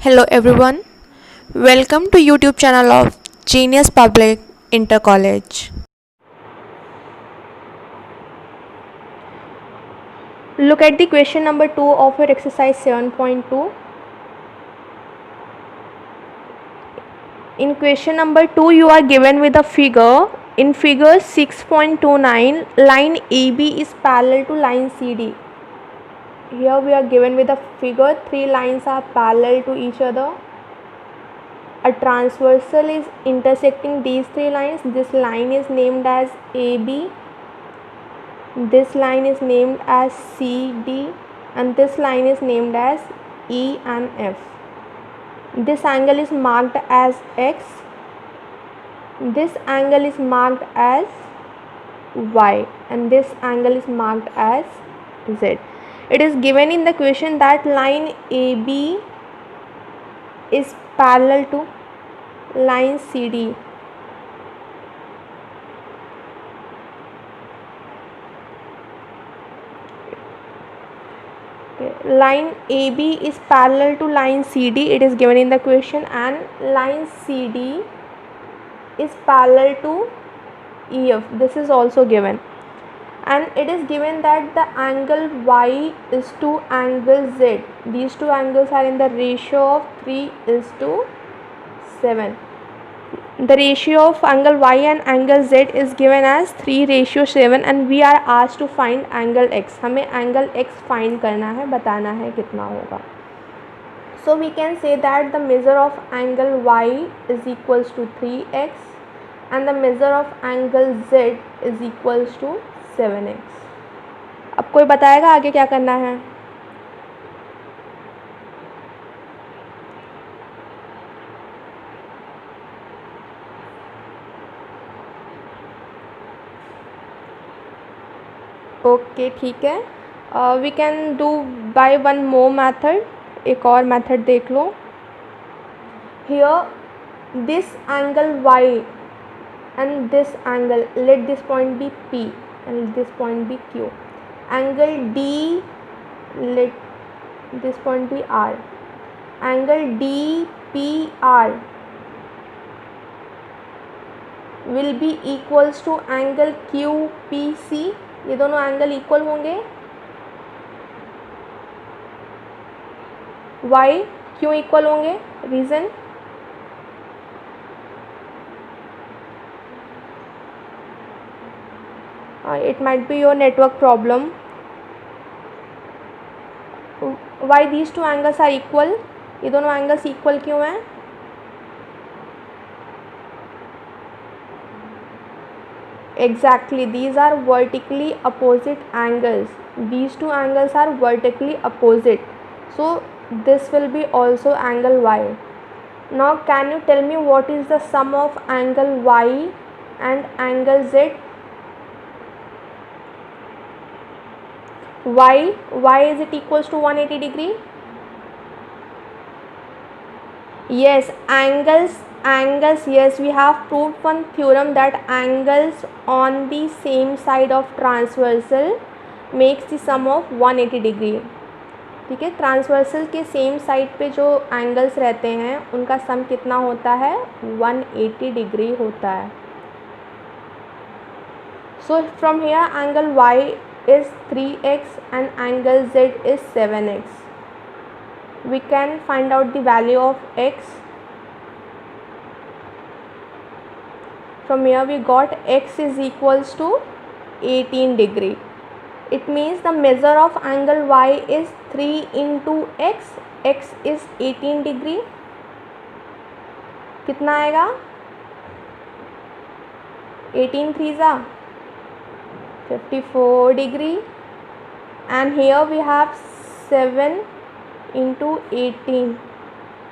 Hello everyone. Welcome to YouTube channel of Genius Public Inter College. Look at the question number 2 of your exercise 7.2. In question number 2 you are given with a figure. In figure 6.29 line AB is parallel to line CD. Here we are given with a figure, three lines are parallel to each other. A transversal is intersecting these three lines. This line is named as AB, this line is named as CD, and this line is named as E and F. This angle is marked as X, this angle is marked as Y, and this angle is marked as Z. It is given in the question that line AB is parallel to line CD. Line AB is parallel to line CD, it is given in the question, and line CD is parallel to EF, this is also given, and it is given that the angle Y is to angle Z. These two angles are in the ratio of 3:7. The ratio of angle Y and angle Z is given as 3:7, and we are asked to find angle X. हमें angle X find करना है, बताना है कितना होगा. So we can say that the measure of angle Y is equals to 3x and the measure of angle Z is equals to 7x. अब कोई बताएगा आगे क्या करना है? ओके ठीक है, we can do by one more method. एक और मैथड देख लो. Here this angle y and this angle, let this point be P and this point be Q. Angle D, let this point be R. Angle DPR will be equals to angle QPC. ये दोनों angle equal होंगे. Y क्यों equal होंगे? Reason, it might be your network problem. Why these two angles are equal? ये दोनों angles equal क्यों हैं? Exactly, these are vertically opposite angles. These two angles are vertically opposite, so this will be also angle Y. Now can you tell me what is the sum of angle Y and angle Z? Y is it equals to 180 degree? Yes, angles, yes, we have proved one theorem that angles on the same side of transversal makes the sum of 180 degree. ठीक है, transversal के same side पे जो angles रहते हैं उनका सम कितना होता है? 180 डिग्री होता है. So from here angle y is 3x and angle z is 7x. We can find out the value of x. From here we got x is equals to 18 degree. It means the measure of angle y is 3 into x. X is 18 degree. कितना आएगा? 18 3 जा 54 degree, and here we have 7 into 18,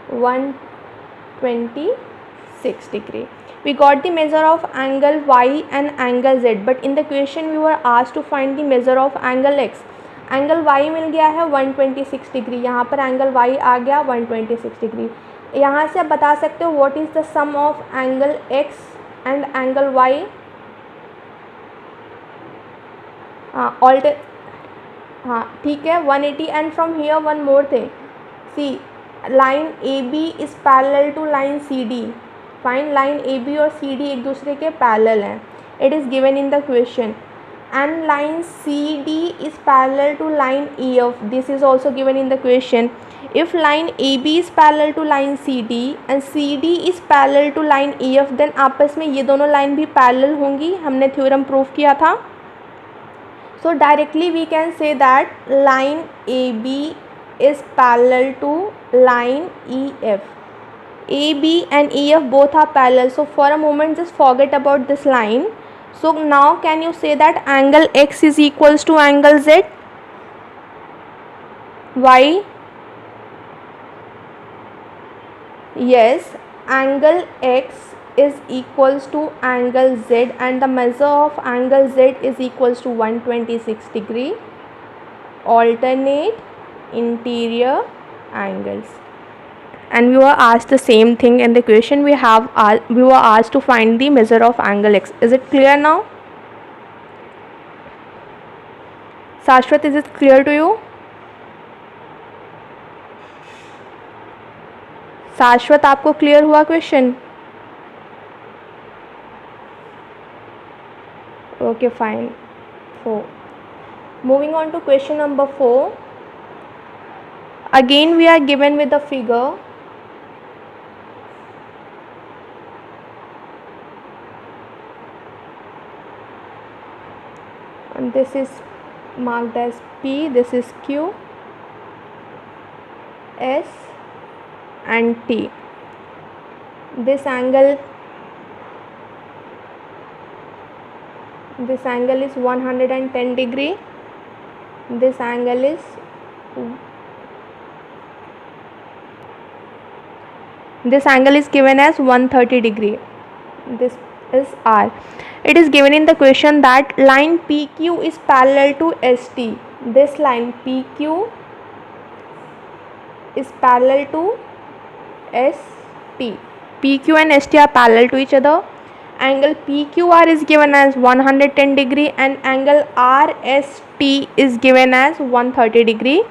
126 degree. We got the measure of angle y and angle z, but in the question we were asked to find the measure of angle x. Angle y मिल गया है 126 degree, यहाँ पर angle y आ गया 126 degree. यहाँ से आप बता सकते हो what is the sum of angle x and angle y. हाँ ठीक है 180. And from here one more thing, see line AB is parallel to line CD. Find line AB और CD एक दूसरे के parallel हैं. It is given in the question. And line CD is parallel to line EF. This is also given in the question. If line AB is parallel to line CD and CD is parallel to line EF, then आपस में ये दोनों line भी parallel होंगी. हमने theorem prove किया था. So directly we can say that line AB is parallel to line EF. AB and EF both are parallel. So for a moment just forget about this line. So now can you say that angle X is equals to angle Z? Why? Yes, angle X is equals to angle Z and the measure of angle Z is equals to 126 degree. Alternate interior angles. And we were asked the same thing in the question. We were asked to find the measure of angle X. Is it clear now? Shashwat, is it clear to you? शाश्वत आपको clear हुआ question? Okay, fine. 4. Moving on to question number 4. Again we are given with the figure. And this is marked as P, this is Q, S and T. This angle is 110 degree. This angle is given as 130 degree. This is R. It is given in the question that line PQ is parallel to ST. This line PQ is parallel to ST. PQ and ST are parallel to each other. Angle PQR is given as 110 degree and angle RST is given as 130 degree.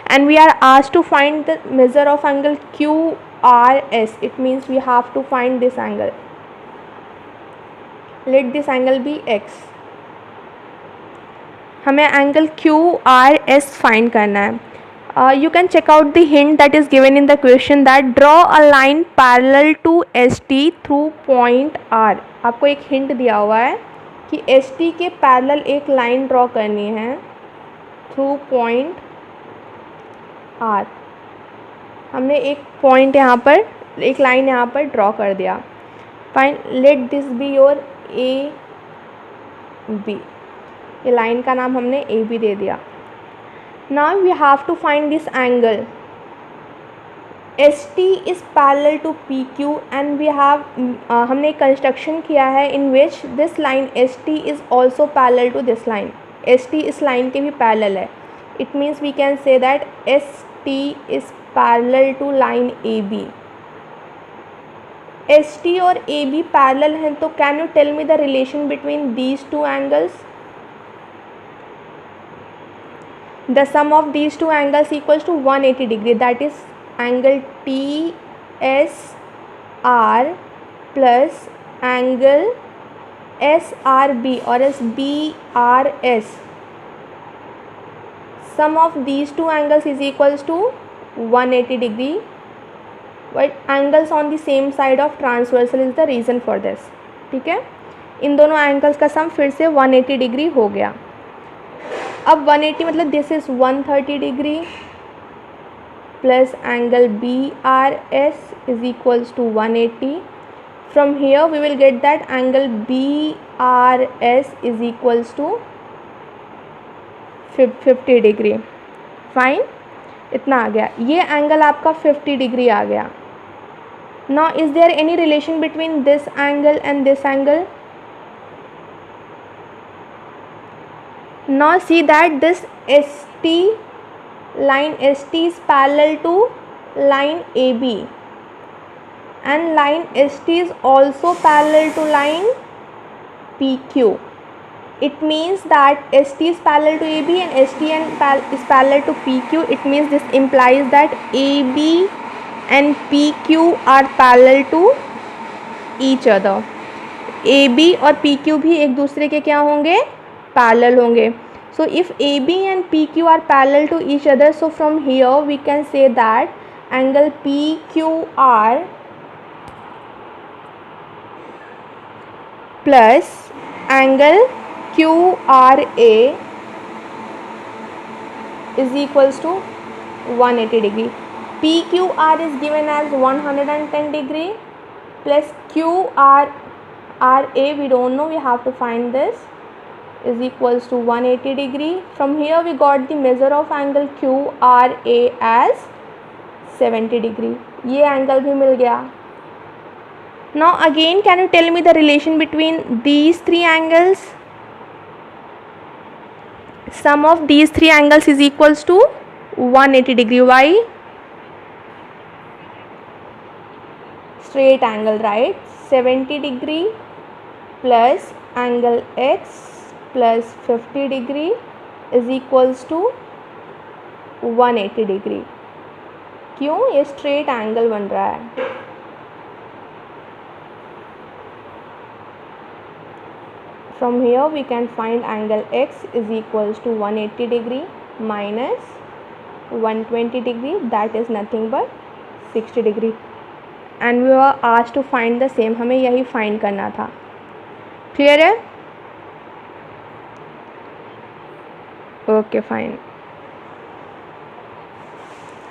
And we are asked to find the measure of angle QRS. It means we have to find this angle. Let this angle be X. हमें angle QRS find करना है. You can check out the hint that is given in the question that draw a line parallel to ST through point R. आपको एक hint दिया हुआ है कि ST के parallel एक line draw करनी है through point R. हमने एक point यहाँ पर, एक line यहाँ पर draw कर दिया. Fine. Let this be your AB. ये line का नाम हमने AB दे दिया. Now we have to find this angle. ST is parallel to PQ and we have हमने एक construction किया है in which this line ST is also parallel to this line. ST इस line के भी parallel है. It means we can say that ST is parallel to line AB. ST और AB parallel हैं तो can you tell me the relation between these two angles? The sum of these two angles equals to 180 degree. That is angle TSR plus angle SRB or as BRS. Sum of these two angles is equals to 180 degree. But angles on the same side of transversal is the reason for this. ठीक है, इन दोनों angles का सम फिर से 180 degree हो गया. अब 180 मतलब this is 130 degree plus angle BRS is equals to 180. From here we will get that angle BRS is equals to 50 degree. Fine, इतना आ गया. ये एंगल आपका 50 डिग्री आ गया. Now is there any relation between this angle and this angle? Now see that this ST line ST is parallel to line AB and line ST is also parallel to line PQ. It means that ST is parallel to AB and ST is parallel to PQ. It means this implies that AB and PQ are parallel to each other. AB और PQ भी एक दूसरे के क्या होंगे, parallel होंगे. So if AB and PQ are parallel to each other, so from here we can say that angle PQR plus angle QRA is equals to 180 degree. PQR is given as 110 degree plus QRA we don't know, we have to find this, is equals to 180 degree. From here we got the measure of angle QRA as 70 degree. ये angle भी मिल गया. Now again can you tell me the relation between these three angles? Sum of these three angles is equals to 180 degree. Why? Straight angle, right? 70 degree plus angle x plus 50 degree is equals to 180 degree. क्यों? ये straight angle बन रहा है. From here we can find angle x is equals to 180 degree minus 120 degree, that is nothing but 60 degree. And we were asked to find the same, हमें यही find करना था. Clear है? Okay, fine.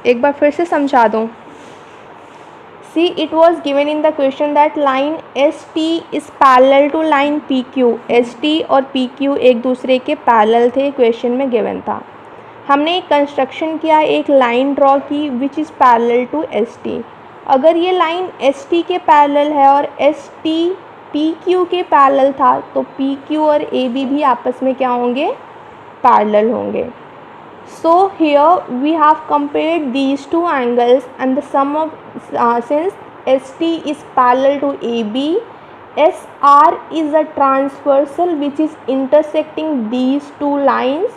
एक बार फिर से समझा दूँ. See, it was given in the question that line ST is parallel to line PQ. ST और PQ एक दूसरे के पैरेलल थे, क्वेश्चन में गिवन था. हमने एक कंस्ट्रक्शन किया, एक लाइन ड्रॉ की which is parallel to ST. अगर ये लाइन ST के पैरेलल है और ST PQ के पैरेलल था तो PQ और AB भी आपस में क्या होंगे, पैरेलल होंगे. So here we have compared these two angles and the sum of since ST is parallel to AB, SR is a transversal which is intersecting these two lines.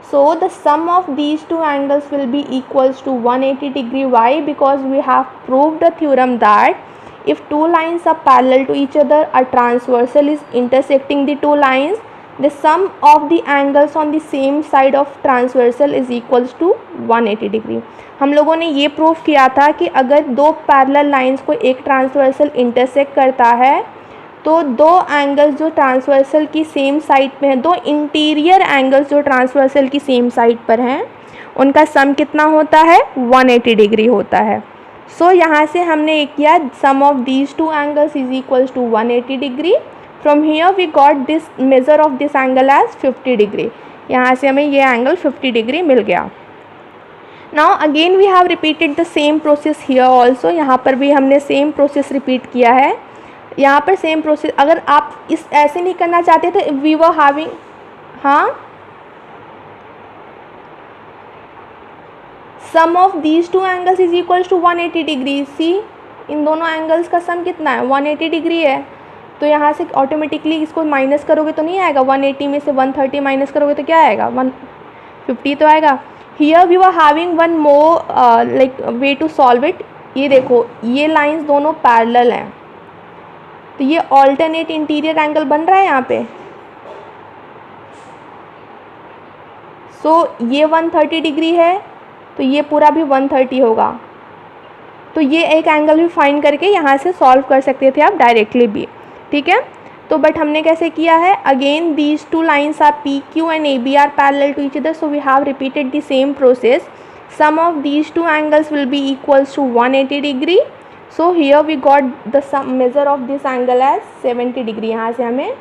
So the sum of these two angles will be equals to 180 degree. Why? Because we have proved the theorem that if two lines are parallel to each other, a transversal is intersecting the two lines. The sum of the angles on the same side of transversal is equals to 180 degree. हम लोगों ने ये prove किया था कि अगर दो parallel lines को एक ट्रांसवर्सल इंटरसेक्ट करता है तो दो एंगल्स जो ट्रांसवर्सल की सेम साइड पे हैं, दो इंटीरियर एंगल्स जो ट्रांसवर्सल की सेम साइड पर हैं, उनका सम कितना होता है, 180 डिग्री होता है. सो यहाँ से हमने एक किया, sum of these two angles is equals to 180 degree. From here we got this measure of this angle as 50 degree. यहाँ से हमें ये एंगल 50 डिग्री मिल गया. Now again we have repeated the same process here also. यहाँ पर भी हमने same process repeat किया है. यहाँ पर सेम प्रोसेस, अगर आप इस ऐसे नहीं करना चाहते थे, we were having, हाँ, sum of these two angles is equals to 180 degree. See, इन दोनों एंगल्स का सम कितना है, 180 डिग्री है. तो यहाँ से ऑटोमेटिकली इसको माइनस करोगे तो नहीं आएगा, 180 में से 130 माइनस करोगे तो क्या आएगा, 150 तो आएगा. Here we were having one more like way to solve it. ये देखो, ये लाइंस दोनों पैरेलल हैं तो ये ऑल्टरनेट इंटीरियर एंगल बन रहा है यहाँ पे. सो ये 130 डिग्री है तो ये पूरा भी 130 होगा. तो ये एक एंगल भी फाइंड करके यहाँ से सॉल्व कर सकते थे आप डायरेक्टली भी, ठीक है. तो बट हमने कैसे किया है, again these two lines are PQ and AB are parallel to each other, so we have repeated the same process. Sum of these two angles will be equals to 180 degree. So here we got the sum measure of this angle as 70 degree. यहाँ से हमें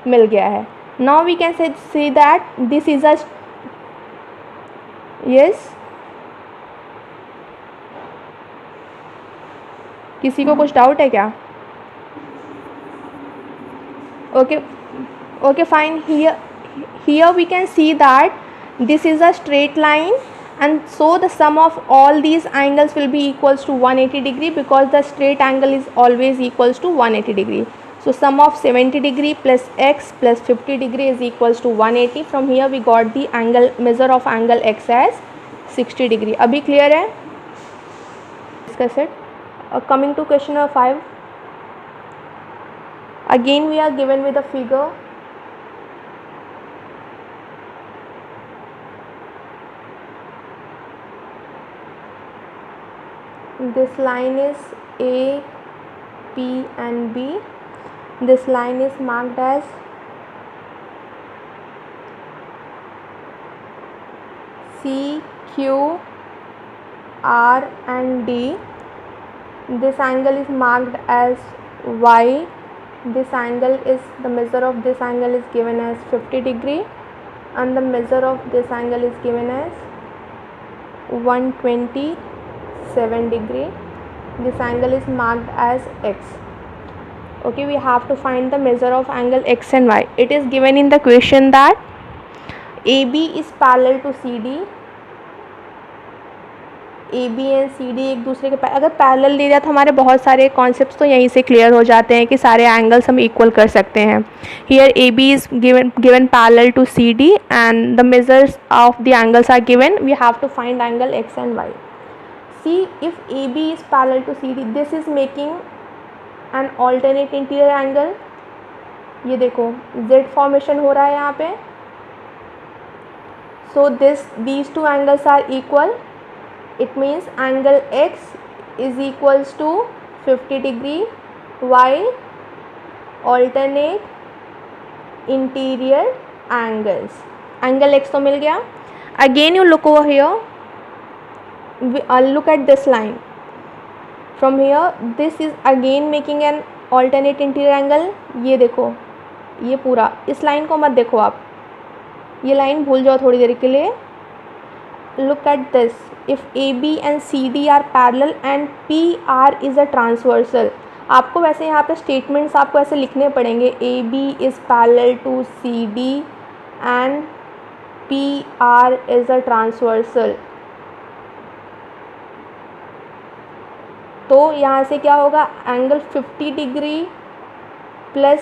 मिल गया है. Now we can say that this is a, yes, किसी को कुछ doubt है क्या? Okay, fine. Here we can see that this is a straight line, and so the sum of all these angles will be equals to 180 degree because the straight angle is always equals to 180 degree. So sum of 70 degree plus x plus 50 degree is equals to 180. From here we got the angle, measure of angle x as 60 degree. अभी clear है? discuss it. Coming to question number 5, again we are given with a figure. This line is A, P and B. This line is marked as C, Q, R and D. This angle is marked as Y. This angle is, the measure of this angle is given as 50 degree and the measure of this angle is given as 127 degree. This angle is marked as X. Okay, we have to find the measure of angle X and Y. It is given in the question that AB is parallel to CD. AB and CD एक दूसरे के अगर parallel दे दिया तो हमारे बहुत सारे concepts तो यहीं से क्लियर हो जाते हैं कि सारे एंगल्स हम इक्वल कर सकते हैं. Here AB is given parallel to CD and the measures of the angles are given. We have to find angle X and Y. See, if AB is parallel to CD, this is making an alternate interior angle. ये देखो Z formation हो रहा है यहाँ पे. So these two angles are equal. It means angle X is equals to 50 degree. Y alternate interior angles. Angle X तो मिल गया. Again you look over here. Look at this line. From here this is again making an alternate interior angle. ये देखो ये पूरा, इस line को मत देखो आप, ये लाइन भूल जाओ थोड़ी देर के लिए. Look at this. If AB and CD are parallel and PR is a transversal. आपको वैसे यहाँ पे स्टेटमेंट्स आपको ऐसे लिखने पड़ेंगे. AB is parallel to CD and PR is a transversal. तो यहाँ से क्या होगा, angle 50 degree plus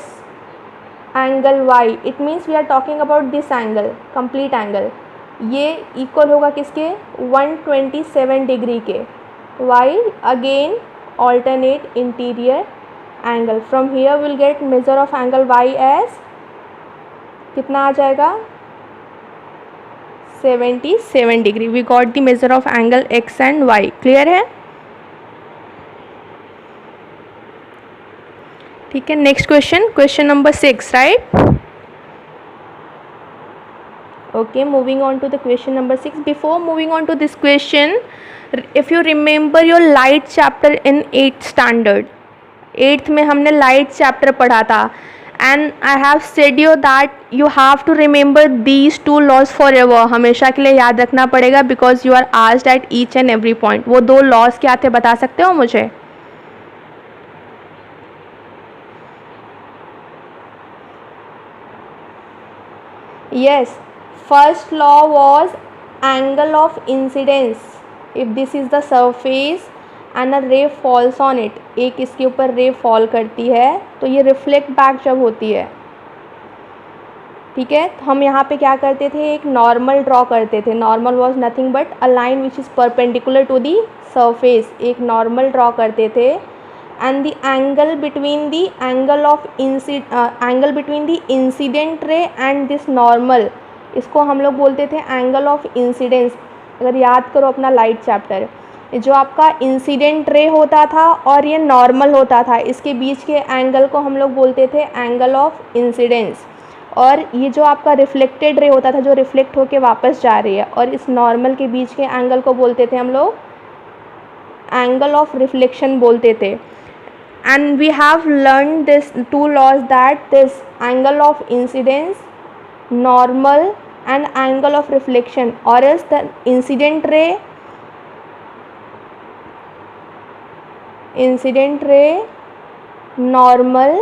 angle Y. It means we are talking about this angle, complete angle. ये इक्वल होगा किसके, 127 डिग्री के. Y again alternate interior angle. From here will get measure of angle Y as कितना आ जाएगा, 77 degree. We got the measure of angle X and Y. Clear है? ठीक है. Next question, question number 6, right? Okay, moving on to the question number 6. Before moving on to this question, if you remember your light chapter in 8th standard, 8th में हमने light chapter पढ़ा था, and I have said you that you have to remember these two laws forever. हमेशा के लिए याद रखना पड़ेगा because you are asked at each and every point. वो दो laws क्या थे बता सकते हो मुझे? Yes. First law was angle of incidence. If this is the surface and a ray falls on it, एक इसके ऊपर रे फॉल करती है तो ये रिफ्लेक्ट बैक जब होती है, ठीक है. तो हम यहाँ पे क्या करते थे, एक नॉर्मल ड्रॉ करते थे. Normal was nothing but a line which is perpendicular to the surface. एक नॉर्मल ड्रॉ करते थे and the angle between the angle between the incident ray and this normal, इसको हम लोग बोलते थे एंगल ऑफ इंसिडेंस. अगर याद करो अपना लाइट चैप्टर, जो आपका इंसिडेंट रे होता था और ये नॉर्मल होता था, इसके बीच के एंगल को हम लोग बोलते थे एंगल ऑफ इंसिडेंस. और ये जो आपका रिफ्लेक्टेड रे होता था, जो रिफ्लेक्ट होके वापस जा रही है, और इस नॉर्मल के बीच के एंगल को बोलते थे हम लोग एंगल ऑफ रिफ्लेक्शन बोलते थे. And we have learn this two laws that this angle of incidence, normal and angle of reflection, or else the incident ray, normal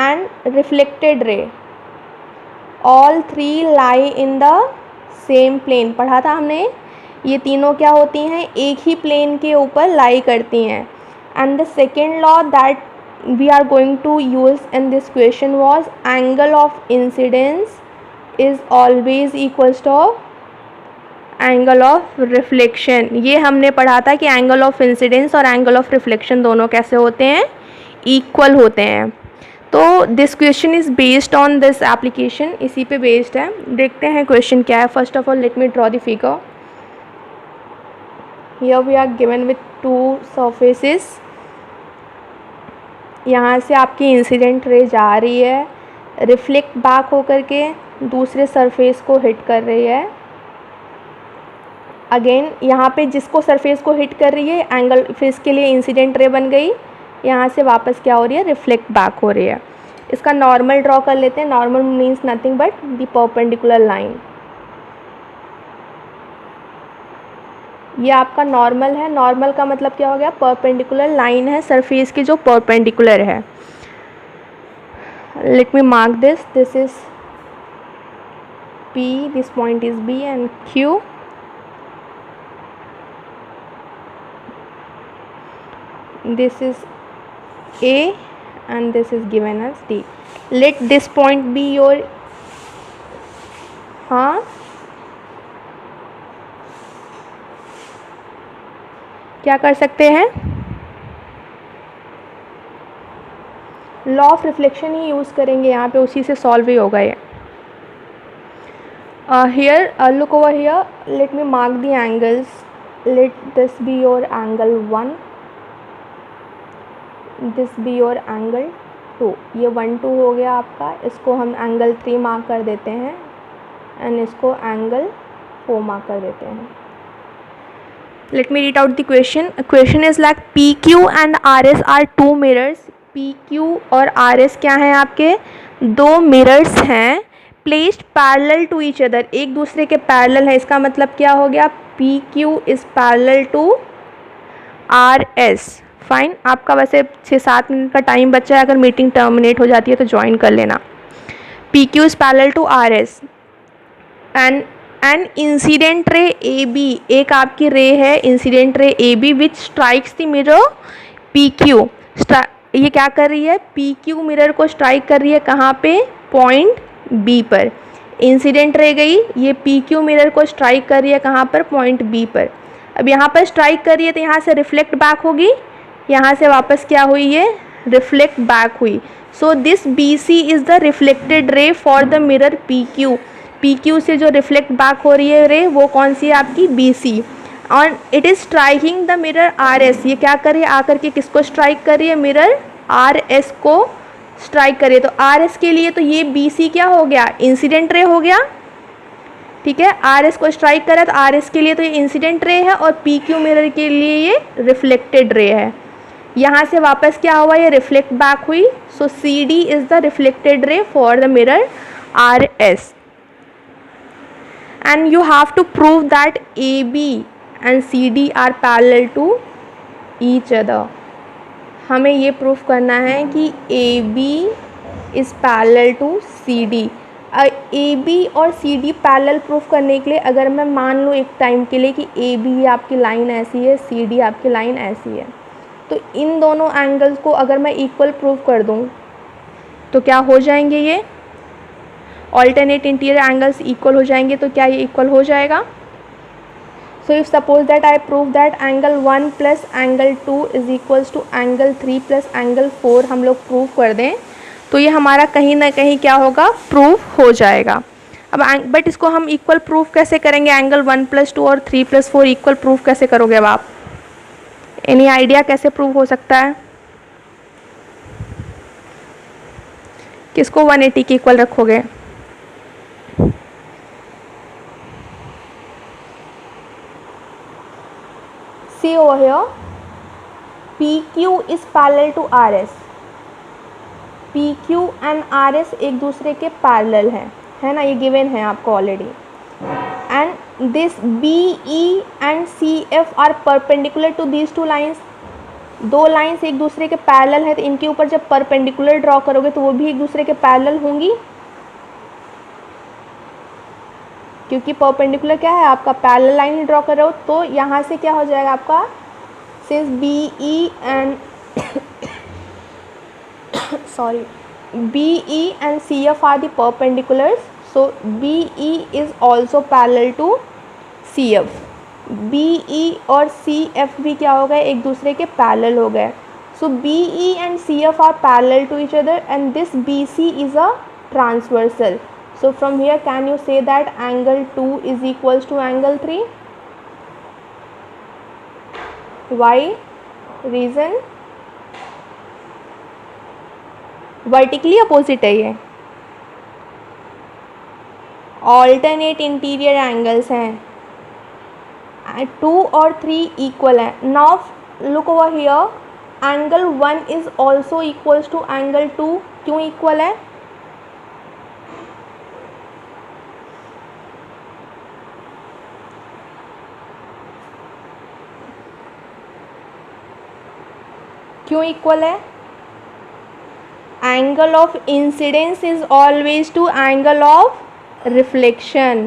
and reflected ray, all three lie in the same plane. पढ़ा था हमने, ये तीनों क्या होती हैं, एक ही plane के ऊपर लाई करती हैं. and the second law that we are going to use in this question was angle of incidence is always equals to angle of reflection, ये हमने पढ़ा था कि एंगल ऑफ इंसिडेंस और एंगल ऑफ रिफ्लेक्शन दोनों कैसे होते हैं, इक्वल होते हैं। तो this question is based on this application, इसी पे बेस्ड है। देखते हैं क्वेश्चन क्या है। First of all let me draw the figure. Here we are given with two surfaces. यहाँ से आपकी इंसिडेंट रे जा रही है, रिफ्लेक्ट बैक होकर के दूसरे सरफेस को हिट कर रही है। अगेन यहाँ पे जिसको सरफेस को हिट कर रही है एंगल, फिर इसके लिए इंसिडेंट रे बन गई, यहाँ से वापस क्या हो रही है, रिफ्लेक्ट बैक हो रही है। इसका नॉर्मल ड्रॉ कर लेते हैं। Normal means nothing but the perpendicular line. ये आपका नॉर्मल है। नॉर्मल का मतलब क्या हो गया, परपेंडिकुलर लाइन है सरफेस की जो परपेंडिकुलर है। Let me mark this, this is P, this point is B and Q. This is A and this is given as D. Let this point be your, हाँ क्या कर सकते हैं, law of reflection he use करेंगे यहाँ पे, उसी से सॉल्व ही होगा ये। Here look over here, let me mark the angles. Let this be your angle 1, this be your angle 2. ये 1 2 हो गया आपका। इसको हम एंगल 3 मार्क कर देते हैं एंड इसको एंगल 4 मार्क कर देते हैं। Let me read out the question. Question is like PQ and RS are two mirrors. PQ और RS क्या हैं आपके, दो मिरर्स हैं। Placed parallel to each other, एक दूसरे के पैरेलल है। इसका मतलब क्या हो गया, PQ is parallel to RS। Fine, आपका वैसे 6-7 मिनट का टाइम बचा है, अगर मीटिंग टर्मिनेट हो जाती है तो ज्वाइन कर लेना। PQ is parallel to RS and incident ray AB, एक आपकी रे है incident ray AB which strikes the mirror PQ। ये क्या कर रही है, PQ मिरर को स्ट्राइक कर रही है कहाँ पे, पॉइंट B पर। इंसिडेंट रे गई, ये PQ मिरर को स्ट्राइक कर रही है कहाँ पर, पॉइंट B पर। अब यहाँ पर स्ट्राइक कर रही है तो यहाँ से रिफ्लेक्ट बैक होगी, यहाँ से वापस क्या हुई, ये रिफ्लेक्ट बैक हुई। So this BC is the reflected ray for the mirror PQ। PQ से जो रिफ्लेक्ट बैक हो रही है रे, वो कौन सी है आपकी, BC। और it is striking the mirror RS। ये क्या कर रही है, आकर के किसको स्ट्राइक कर रही है, मिरर RS को स्ट्राइक करिए। तो RS के लिए तो ये BC क्या हो गया, इंसिडेंट रे हो गया, ठीक है। RS को स्ट्राइक करा तो RS के लिए तो ये इंसिडेंट रे है और PQ मिरर के लिए ये रिफ्लेक्टेड रे है। यहाँ से वापस क्या हुआ, ये रिफ्लेक्ट बैक हुई। सो CD is the reflected ray for the mirror RS and you have to prove that AB and CD are parallel to each other। हमें ये प्रूफ करना है कि AB is parallel to CD। AB और CD parallel proof करने के लिए अगर मैं मान लूँ एक टाइम के लिए कि AB आपकी लाइन ऐसी है, CD आपकी लाइन ऐसी है, तो इन दोनों एंगल्स को अगर मैं इक्वल प्रूफ कर दूँ तो क्या हो जाएंगे, ये ऑल्टरनेट इंटीरियर एंगल्स इक्वल हो जाएंगे। तो क्या ये इक्वल हो जाएगा। So if suppose that I prove that angle 1 plus angle 2 is equals to angle 3 plus angle 4 हम लोग प्रूफ कर दें तो ये हमारा कहीं ना कहीं क्या होगा, प्रूफ हो जाएगा। अब बट इसको हम इक्वल प्रूफ कैसे करेंगे, एंगल 1 + 2 और 3 + 4 इक्वल प्रूफ कैसे करोगे अब आप, एनी आइडिया कैसे प्रूव हो सकता है, किसको 180 के इक्वल रखोगे। See over here, PQ is parallel to RS। PQ and RS एक दूसरे के पैरेलल हैं, है ना, ये गिवन है आपको already. And this BE and CF are perpendicular to these two lines. दो लाइन्स एक दूसरे के पैरेलल है तो इनके ऊपर जब परपेंडिकुलर ड्रॉ करोगे तो वो भी एक दूसरे के पैरेलल होंगी, क्योंकि परपेंडिकुलर क्या है आपका, पैरेलल लाइन ही ड्रॉ कर रहे हो। तो यहाँ से क्या हो जाएगा आपका, since BE and sorry, BE and CF are the perpendiculars, so BE is also parallel to CF, BE और CF भी क्या हो गए, एक दूसरे के पैरेलल हो गए. So BE and CF are parallel to each other and this BC is a transversal. So from here can you say that angle 2 is equals to angle 3? Why? Reason? Vertically opposite है ये, alternate interior angles हैं, 2 और 3 equal है. Now look over here, angle 1 is also equals to angle 2. क्यों equal है? क्यों equal है? Angle of incidence is always to angle of reflection.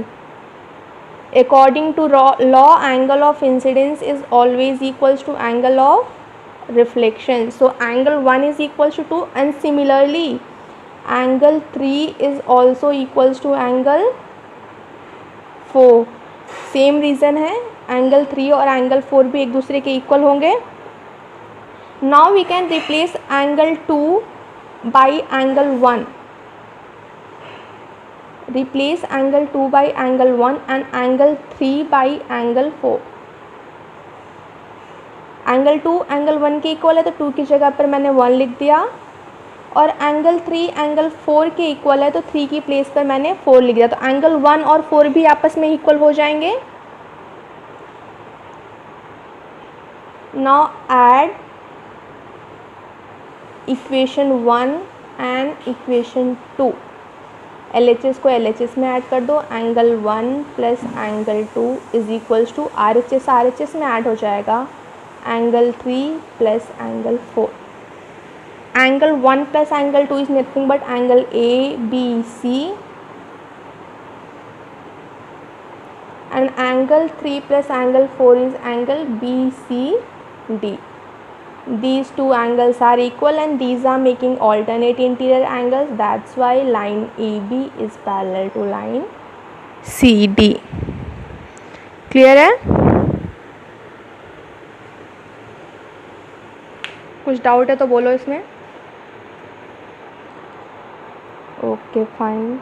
According to law, angle of incidence is always equals to angle of reflection. So angle 1 is equals to 2 and similarly angle 3 is also equals to angle 4. Same reason है, angle 3 और angle 4 भी एक दूसरे के equal होंगे. Now we can replace angle 2 by angle 1. Replace angle 2 by angle 1 and angle 3 by angle 4. Angle 2 angle 1 के equal है तो 2 की जगह पर मैंने 1 लिख दिया, और एंगल 3 एंगल 4 के इक्वल है तो 3 की प्लेस पर मैंने 4 लिख दिया. तो एंगल 1 और 4 भी आपस में इक्वल हो जाएंगे. Now add equation 1 and equation 2. LHS को LHS में ऐड कर दो. Angle 1 plus angle 2 is equals to RHS में ऐड हो जाएगा angle 3 plus angle 4. Angle 1 plus angle 2 is nothing but angle ABC and angle 3 plus angle 4 is angle BCD. These two angles are equal and these are making alternate interior angles. That's why line AB is parallel to line CD. Clear है? कुछ doubt है तो बोलो इसमें. Okay fine.